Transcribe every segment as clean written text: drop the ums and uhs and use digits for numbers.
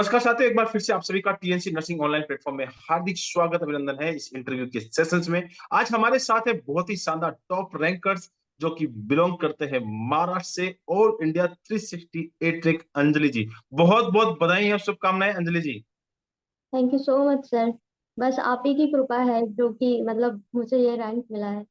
नमस्कार साथियों, एक बार फिर से आप सभी का टीएनसी नर्सिंग ऑनलाइन प्लेटफॉर्म में हार्दिक स्वागत अभिनंदन है। इस इंटरव्यू के सेशंस में आज हमारे साथ है बहुत ही शानदार टॉप रैंकर्स जो कि बिलोंग करते हैं महाराष्ट्र से, all India 368 rank Anjali ji. बहुत बहुत बधाई और शुभकामनाएं Anjali ji. Thank you so much sir. बस आप ही की कृपा है जो कि मतलब मुझे ये रैंक मिला है।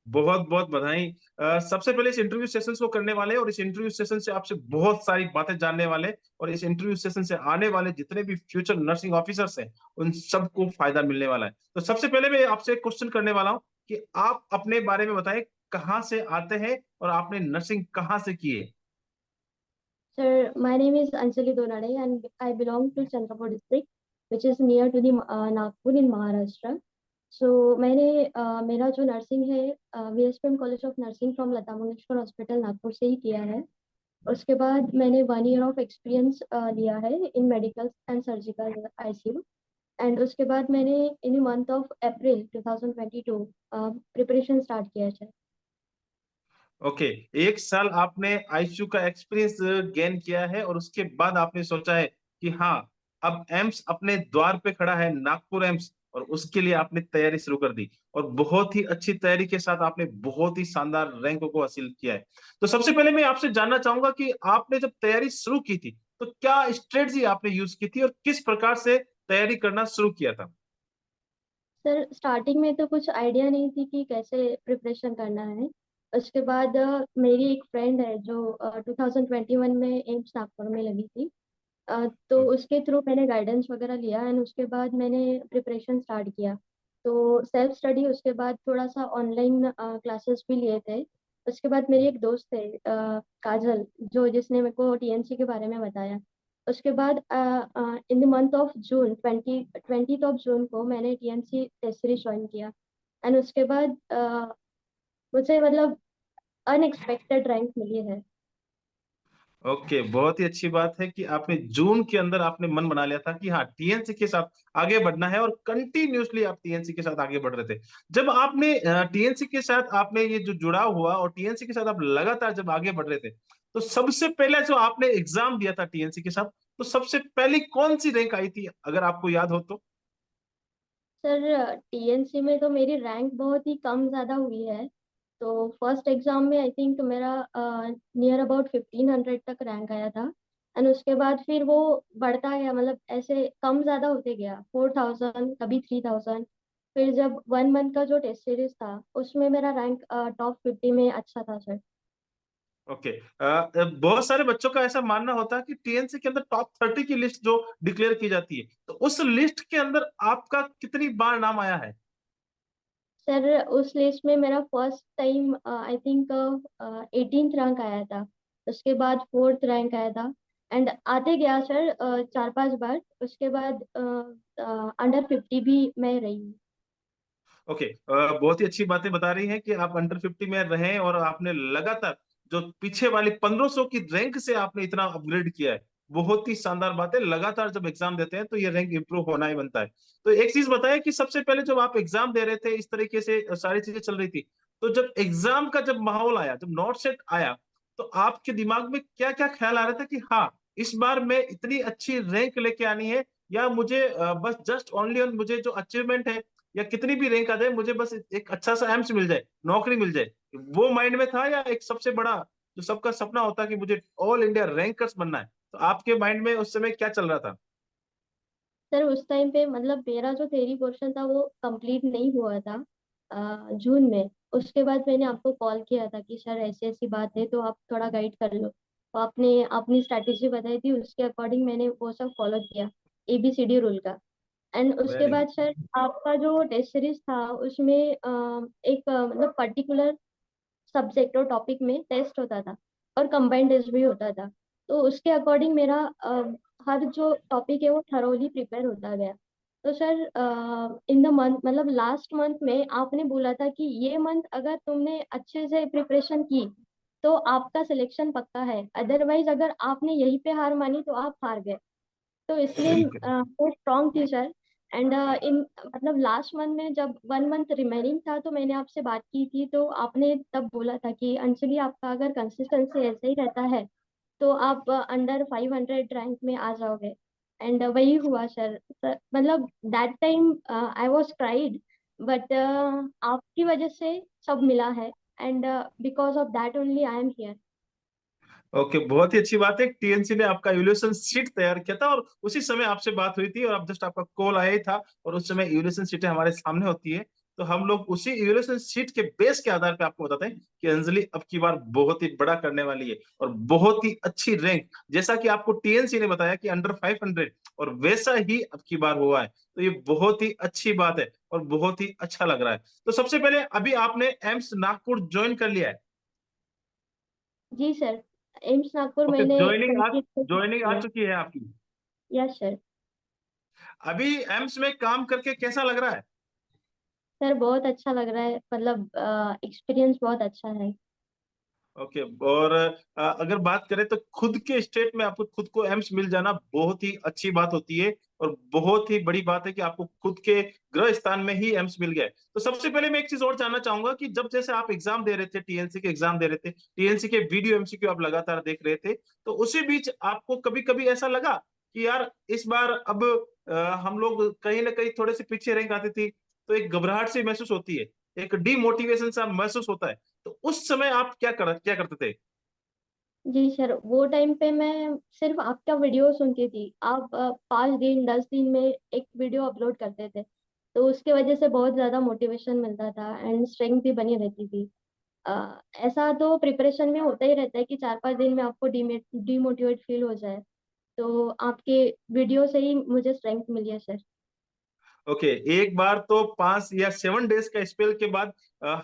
बहुत बहुत बधाई। सबसे पहले इस इंटरव्यू सेशन को करने वाले और इस इंटरव्यू सेशन से आपसे बहुत सारी बातें जानने वाले और इस इंटरव्यू सेशन से आने वाले जितने भी फ्यूचर नर्सिंग ऑफिसर्स हैं उन सबको फायदा मिलने वाला है। तो सबसे पहले मैं आपसे एक क्वेश्चन करने वाला हूँ कि आप अपने बारे में बताएं, कहाँ से आते हैं और आपने नर्सिंग कहाँ से की है। Sir, my name is Anjali Donade and I belong to Chandrapur district which is near to the Nagpur in Maharashtra. So मेरा जो नर्सिंग है VSPM college of nursing from Lata Mangeshkar hospital Nagpur से ही किया है। उसके बाद मैंने 1 ईयर ऑफ एक्सपीरियंस लिया है इन medical and surgical ICU. And उसके बाद मैंने इन month of April 2022 preparation start किया है। ओके, एक साल आपने आईसीयू का एक्सपीरियंस गेन किया है और उसके बाद आपने सोचा है कि हाँ, अब एम्स अपने द्वार पे खड़ा है, नागपुर एम्स, और उसके लिए आपने तैयारी शुरू कर दी और बहुत ही अच्छी तैयारी के साथ आपने बहुत ही शानदार रैंकों को हासिल किया है। तो सबसे पहले मैं आपसे जानना चाहूंगा कि आपने जब तैयारी शुरू की थी तो क्या स्ट्रेटजी आपने यूज की थी और किस प्रकार से तैयारी करना शुरू किया था। सर, स्टार्टिंग में तो कुछ आइडिया नहीं थी कि कैसे प्रिपरेशन करना है। उसके बाद मेरी एक फ्रेंड है जो 2021 में एम्स नागपुर में लगी थी। तो उसके थ्रू मैंने गाइडेंस वगैरह लिया एंड उसके बाद मैंने प्रिपरेशन स्टार्ट किया। तो सेल्फ स्टडी, उसके बाद थोड़ा सा ऑनलाइन क्लासेस भी लिए थे। उसके बाद मेरी एक दोस्त है काजल, जो जिसने मेरे को टीएनसी के बारे में बताया। उसके बाद in the month of June 20 of June को मैंने टीएनसी टेस्ट सीरीज ज्वाइन किया। एंड उसके बाद मुझे मतलब अनएक्सपेक्टेड रैंक मिली है। ओके, बहुत ही अच्छी बात है कि आपने जून के अंदर आपने मन बना लिया था कि हाँ, टीएनसी के साथ आगे बढ़ना है और कंटिन्यूअसली आप टीएनसी के साथ आगे बढ़ रहे थे। जब आपने टीएनसी के साथ आपने ये जो जुड़ाव हुआ और टीएनसी के साथ आप लगातार जब आगे बढ़ रहे थे तो सबसे पहले जो आपने एग्जाम दिया था टीएनसी के साथ, तो सबसे पहली कौन सी रैंक आई थी अगर आपको याद हो तो। सर, टीएनसी में तो मेरी रैंक बहुत ही कम ज़्यादा हुई है। तो फर्स्ट एग्जाम में आई थिंक मेरा नियर अबाउट 1500 तक रैंक आया था। एंड उसके बाद फिर वो बढ़ता गया, मतलब ऐसे कम ज़्यादा होते गया, 4000 कभी 3000। फिर जब 1 मंथ का जो टेस्ट सीरीज था उसमें मेरा रैंक टॉप 50 में अच्छा था सर। ओके, बहुत सारे बच्चों का ऐसा मानना होता है कि टीएनसी के अंदर टॉप 30 की लिस्ट जो डिक्लेयर की जाती है, तो उस लिस्ट के अंदर आपका कितनी बार नाम आया है। सर, उस लिस्ट में मेरा first time I think 18th rank आया था। उसके बाद 4th रैंक आया था। एंड आते गया सर 4-5 बार। उसके बाद अंडर 50 भी मैं रही हूँ। ओके, बहुत ही अच्छी बातें बता रही हैं कि आप अंडर 50 में रहे और आपने लगातार जो पीछे वाली 1500 की रैंक से आपने इतना अपग्रेड किया है। बहुत ही शानदार बात है, लगातार जब एग्जाम देते हैं तो ये रैंक इंप्रूव होना ही बनता है। तो एक चीज बताया कि सबसे पहले जब आप एग्जाम दे रहे थे, इस तरीके से सारी चीजें चल रही थी, तो जब एग्जाम का जब माहौल आया, जब नोट सेट आया, तो आपके दिमाग में क्या क्या ख्याल आ रहा था कि हाँ, इस बार मैं इतनी अच्छी रैंक लेके आनी है, या मुझे बस जस्ट ओनली ऑन मुझे जो अचीवमेंट है या कितनी भी रैंक आ जाए, मुझे बस एक अच्छा सा एम्स मिल जाए, नौकरी मिल जाए, वो माइंड में था, या एक सबसे बड़ा जो सबका सपना होता है कि मुझे ऑल इंडिया रैंकर्स बनना है, तो आपके माइंड में उस समय क्या चल रहा था। सर, उस टाइम पे मतलब मेरा जो थ्योरी पोर्शन था वो कंप्लीट नहीं हुआ था जून में। उसके बाद मैंने आपको कॉल किया था कि सर ऐसी ऐसी बात है तो आप थोड़ा गाइड कर लो। तो आपने अपनी स्ट्रैटेजी बताई थी, उसके अकॉर्डिंग मैंने वो सब फॉलो किया, ABCD रूल का। एंड उसके वेरी बाद गुड। सर आपका जो टेस्ट सीरीज था उसमें एक मतलब पर्टिकुलर सब्जेक्ट और टॉपिक में टेस्ट होता था और कंबाइंड टेस्ट भी होता था। तो उसके अकॉर्डिंग मेरा हर जो टॉपिक है वो थरोली प्रिपेयर होता गया। तो सर, इन द मंथ मतलब लास्ट मंथ में आपने बोला था कि ये मंथ अगर तुमने अच्छे से प्रिपरेशन की तो आपका सिलेक्शन पक्का है, अदरवाइज अगर आपने यहीं पे हार मानी तो आप हार गए। तो इसलिए वो स्ट्रांग थी सर। एंड इन मतलब लास्ट मंथ में जब 1 मंथ रिमेनिंग था तो मैंने आपसे बात की थी, तो आपने तब बोला था कि अंजलि, आपका अगर कंसिस्टेंसी ऐसे ही रहता है तो आप अंडर 500 रैंक में आ जाओगे। एंड वही हुआ सर। मतलब that time I was pride, but आपकी वजह से सब मिला है। And because of that only I am here. Okay, बहुत ही अच्छी बात है। टीएनसी ने आपका इवोल्यूशन शीट तैयार किया था और उसी समय आपसे बात हुई थी और अब जस्ट आपका कॉल आया ही था। और उस समय इवोल्यूशन शीटें हमारे सामने होती है, तो हम लोग उसी इवोल्यूशन शीट के बेस के आधार पे आपको बताते हैं कि अंजलि अब की बार बहुत ही बड़ा करने वाली है और बहुत ही अच्छी रैंक, जैसा कि आपको टीएनसी ने बताया कि अंडर 500, और वैसा ही अब की बार हुआ है। तो ये बहुत ही अच्छी बात है और बहुत ही अच्छा लग रहा है। तो सबसे पहले अभी आपने एम्स नागपुर ज्वाइन कर लिया है। जी सर, एम्स नागपुर ओके, मैंने ज्वाइनिंग कंप्लीट कर ज्वाइनिंग आ किया। चुकी है आपकी। Yes sir. अभी एम्स में काम करके कैसा लग रहा है? सर बहुत अच्छा लग रहा है, मतलब एक्सपीरियंस बहुत अच्छा है। ओके, और अगर बात करें तो खुद के स्टेट में आपको खुद को एम्स मिल जाना बहुत ही अच्छी बात होती है और बहुत ही बड़ी बात है कि आपको खुद के गृह स्थान में ही एम्स मिल गया है। तो सबसे पहले मैं एक चीज और जानना चाहूंगा कि जब जैसे आप एग्जाम दे रहे थे, टीएनसी के एग्जाम दे रहे थे, टीएनसी के वीडियो एमसीक्यू आप लगातार देख रहे थे, तो उसी बीच आपको कभी कभी ऐसा लगा कि यार इस बार अब हम लोग कहीं ना कहीं थोड़े से पीछे रैंक आती थी, तो एक घबराहट सी महसूस होती है, एक डिमोटिवेशन सा महसूस होता है, तो उस समय आप क्या करते थे? जी सर, वो टाइम पे मैं सिर्फ आपका वीडियो सुनती थी। आप 5 दिन 10 दिन में एक वीडियो अपलोड करते थे, तो उसके वजह से बहुत ज़्यादा मोटिवेशन मिलता था एंड स्ट्रेंथ भी बनी रहती थी। ऐसा तो प्रिपरेशन में होता ही रहता है कि 4-5 दिन में आपको डिमोटिवेट फील हो जाए। तो आपके वीडियो से ही मुझे स्ट्रेंथ मिली है सर। ओके, एक बार तो 5 या 7 डेज का स्पेल के बाद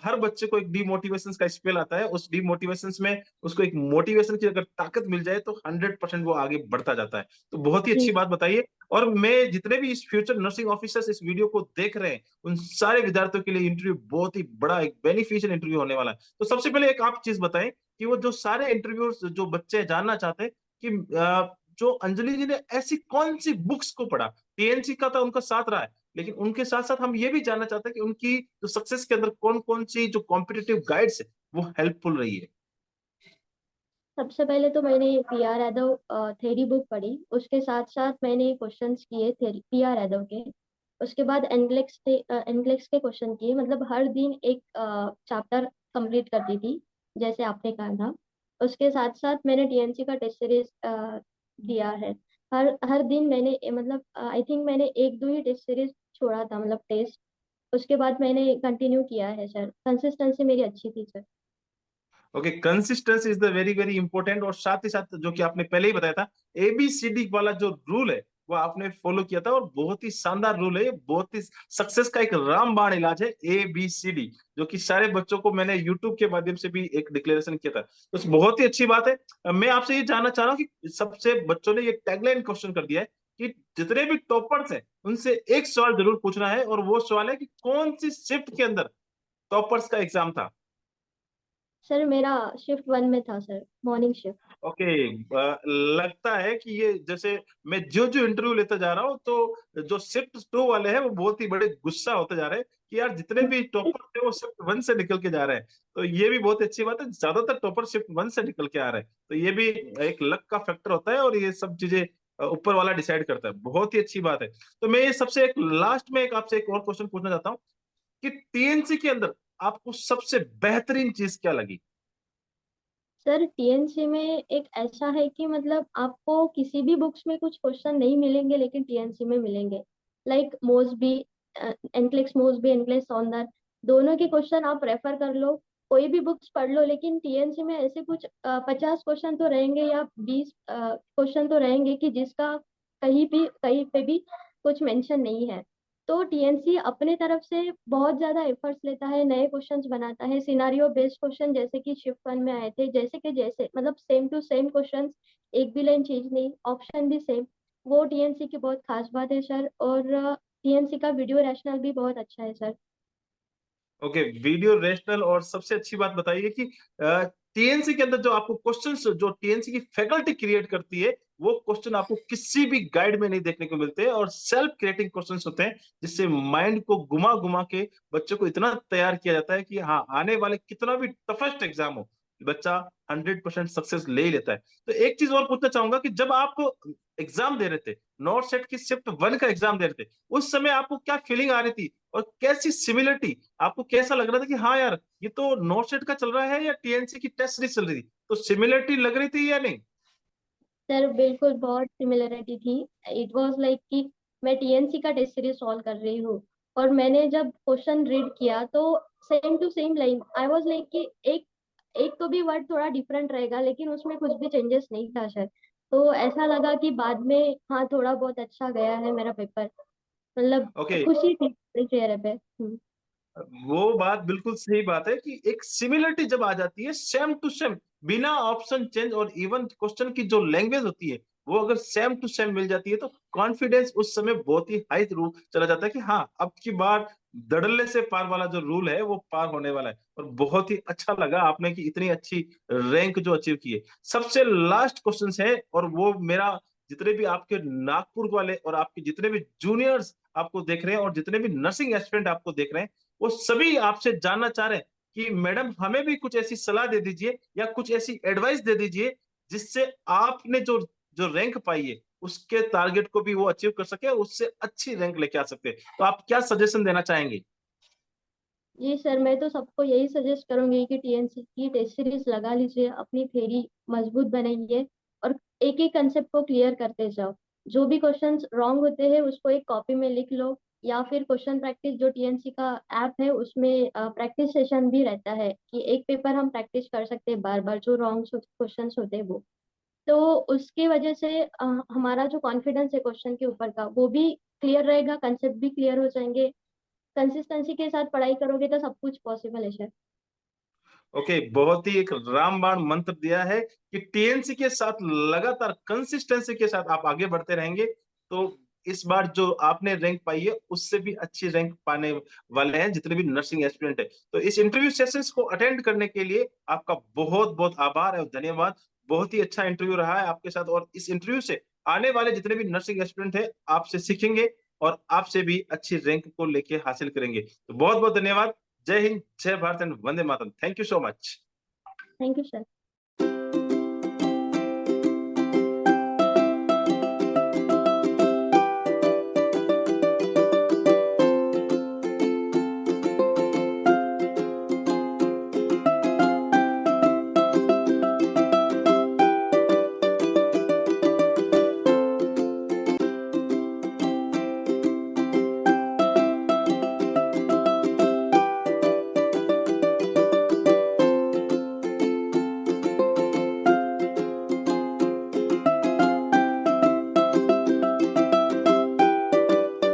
हर बच्चे को एक डिमोटिवेशन का स्पेल आता है। उस डिमोटिवेशन में उसको एक मोटिवेशन की अगर ताकत मिल जाए तो 100% वो आगे बढ़ता जाता है। तो बहुत ही जी अच्छी बात बताइए। और मैं जितने भी इस फ्यूचर नर्सिंग ऑफिसर्स इस वीडियो को देख रहे हैं, उन सारे विद्यार्थियों के लिए इंटरव्यू बहुत ही बड़ा एक बेनिफिशियल इंटरव्यू होने वाला है। तो सबसे पहले एक आप चीज बताएं कि वो जो सारे इंटरव्यू जो बच्चे जानना चाहते हैं कि जो अंजलि जी ने ऐसी कौन सी बुक्स को पढ़ा। टीएनसी का तो उनका साथ रहा है, लेकिन उनके साथ साथ हम ये भी जानना चाहते हैं कि उनकी जो सक्सेस के अंदर कौन कौन सी जो कॉम्पिटिटिव गाइड्स है वो हेल्पफुल रही है। सबसे पहले तो मैंने P R Yadav theory book पढ़ी। उसके साथ साथ मैंने क्वेश्चंस किए थ्योरी पी आर यादव के। उसके बाद एनक्लेक्स के क्वेश्चन किए, मतलब हर दिन एक चैप्टर कंप्लीट करती थी, जैसे आपने कहा था। उसके साथ साथ मैंने टीएनसी का टेस्ट सीरीज दिया है। हर हर दिन मैंने मतलब आई थिंक मैंने एक दो ही टेस्ट सीरीज छोड़ा था, मतलब टेस्ट। उसके बाद मैंने कंटिन्यू किया है सर। कंसिस्टेंसी मेरी अच्छी थी sir. Okay, consistency is the very very important. और साथ ही साथ जो कि आपने पहले ही बताया था, एबीसीडी वाला जो रूल है वो आपने फॉलो किया था और बहुत ही शानदार रूल है ये, बहुत ही सक्सेस का एक रामबाण इलाज है एबीसीडी, जो कि सारे बच्चों को मैंने यूट्यूब के माध्यम से भी एक डिक्लेरेशन किया था। तो बहुत ही अच्छी बात है। मैं आपसे ये जानना चाह रहा हूँ कि सबसे बच्चों ने ये टैगलाइन क्वेश्चन कर दिया है कि जितने भी टॉपर्स हैं उनसे एक सवाल जरूर पूछना है, और वो सवाल है कि कौन सी शिफ्ट के अंदर टॉपर्स का एग्जाम था। सर मेरा शिफ्ट 1 में था सर, मॉर्निंग शिफ्ट। ओके, लगता है कि ये जैसे मैं जो जो इंटरव्यू लेता जा रहा हूँ, तो जो शिफ्ट 2 वाले हैं वो बहुत ही बड़े गुस्सा होते जा रहे हैं कि यार जितने भी टॉपर थे वो शिफ्ट 1 से निकल के जा रहे हैं। तो ये भी बहुत अच्छी बात है, ज्यादातर टॉपर शिफ्ट 1 से निकल के आ रहे हैं, तो ये भी एक लक का फैक्टर होता है और ये सब चीजें ऊपर वाला डिसाइड करता है। बहुत ही अच्छी बात है। तो मैं ये सबसे एक लास्ट में एक आपसे एक और क्वेश्चन पूछना चाहता हूँ कि टीएनसी के अंदर आपको सबसे बेहतरीन चीज क्या लगी? सर टीएनसी में एक ऐसा है कि मतलब आपको किसी भी बुक्स में कुछ क्वेश्चन नहीं मिलेंगे, लेकिन टीएनसी में मिलेंगे। लाइक मोसबी, एनक्लेक्स सौंदर, दोनों के क्वेश्चन आप रेफर कर लो, कोई भी बुक्स पढ़ लो, लेकिन टीएनसी में ऐसे कुछ 50 क्वेश्चन तो रहेंगे या 20 क्वेश्चन तो रहेंगे कि जिसका कहीं पे भी कुछ मेंशन नहीं है। तो टीएनसी अपने तरफ से बहुत ज्यादा एफर्ट्स लेता है, नए क्वेश्चंस बनाता है, सिनारियो बेस्ड क्वेश्चन जैसे कि शिफ्ट 1 में आए थे, जैसे कि जैसे मतलब सेम टू सेम क्वेश्चंस, एक भी लाइन चेंज नहीं, ऑप्शन भी सेम। वो टीएनसी की बहुत खास बात है सर। और टीएनसी का वीडियो रैशनल भी बहुत अच्छा है सर। Okay, video rational. और सबसे अच्छी बात बताइए कि टीएनसी के अंदर जो आपको क्वेश्चंस जो टीएनसी की फैकल्टी क्रिएट करती है, वो क्वेश्चन आपको किसी भी गाइड में नहीं देखने को मिलते हैं और सेल्फ क्रिएटिंग क्वेश्चंस होते हैं, जिससे माइंड को घुमा घुमा के बच्चों को इतना तैयार किया जाता है कि हाँ, आने वाले कितना भी टफेस्ट एग्जाम हो बच्चा 100% सक्सेस ले ही लेता है। तो एक चीज और पूछना चाहूंगा कि जब आप एग्जाम दे रहे थे, नॉर्थ सेट की शिफ्ट 1 का एग्जाम दे रहे थे, उस समय आपको क्या फीलिंग आ रही थी और कैसी सिमिलरिटी, आपको कैसा लग रहा था कि हाँ यार ये तो नॉर्थ सेट का चल रहा है या टीएनसी की टेस्ट सीरीज चल रही थी, तो सिमिलरिटी लग रही थी या नहीं? सर बिल्कुल बहुत सिमिलरिटी थी। इट वाज लाइक कि मैं टीएनसी का टेस्ट सीरीज सॉल्व कर रही हूँ, और मैंने जब क्वेश्चन रीड किया तो same to same line I was like कि एक एक तो भी वर्ड थोड़ा डिफरेंट रहेगा, लेकिन उसमें कुछ भी चेंजेस नहीं था शायद। तो ऐसा लगा कि बाद में हाँ थोड़ा बहुत अच्छा गया है मेरा पेपर, मतलब ओके, खुशी थी मेरे चेहरे पे। वो बात बिल्कुल सही बात है कि एक सिमिलरिटी जब आ जाती है सेम टू सेम, बिना ऑप्शन चेंज, और इवन क्वेश्चन की जो लैंग्वेज होती है वो अगर सेम टू सेम मिल जाती है, तो कॉन्फिडेंस उस समय बहुत ही हाई रू चला जाता है कि हाँ अब की बार धड़ल्ले से पार वाला जो रूल है वो पार होने वाला है। और बहुत ही अच्छा लगा आपने कि इतनी अच्छी रैंक जो अचीव की है। सबसे लास्ट क्वेश्चन है, और वो मेरा, जितने भी आपके नागपुर वाले और आपके जितने भी जूनियर्स आपको देख रहे हैं और जितने भी नर्सिंग एस्पिरेंट आपको देख रहे हैं, वो सभी आपसे जानना चाह रहे हैं कि मैडम हमें भी कुछ ऐसी सलाह दे दीजिए या कुछ ऐसी एडवाइस दे दीजिए जिससे आपने जो जो रैंक पाई है उसके टारगेट को भी वो अचीव कर सके और उससे अच्छी रैंक लेके आ सकते हैं। तो आप क्या सजेशन देना चाहेंगे? जी सर, मैं तो सबको यही सजेस्ट करूंगी कि टीएनसी की टेस्ट सीरीज लगा लीजिए, अपनी थ्योरी मजबूत बनाइए, और एक एक कंसेप्ट को क्लियर करते जाओ। जो भी क्वेश्चंस रॉन्ग होते हैं उसको एक कॉपी में लिख लो, या फिर क्वेश्चन प्रैक्टिस जो टीएनसी का ऐप है उसमें प्रैक्टिस सेशन भी रहता है कि एक पेपर हम प्रैक्टिस कर सकते हैं बार बार, जो रॉन्ग क्वेश्चंस होते हैं वो। तो उसकी वजह से हमारा जो कॉन्फिडेंस है क्वेश्चन के ऊपर का वो भी क्लियर रहेगा, कंसेप्ट भी क्लियर हो जाएंगे। कंसिस्टेंसी के साथ पढ़ाई करोगे तो सब कुछ पॉसिबल है सर। ओके, बहुत ही एक रामबाण मंत्र दिया है कि टीएनसी के साथ लगातार कंसिस्टेंसी के साथ आप आगे बढ़ते रहेंगे तो इस बार जो आपने रैंक पाई है उससे भी अच्छी रैंक पाने वाले हैं जितने भी नर्सिंग एस्पिरेंट है। तो इस इंटरव्यू सेशंस को अटेंड करने के लिए आपका बहुत बहुत आभार और धन्यवाद। बहुत ही अच्छा इंटरव्यू रहा है आपके साथ, और इस इंटरव्यू से आने वाले जितने भी नर्सिंग एस्पिरेंट है आपसे सीखेंगे और आपसे भी अच्छी रैंक को लेके हासिल करेंगे। तो बहुत बहुत धन्यवाद। जय हिंद, जय Bharat and Vande Mataram. Thank you so much. Thank you sir.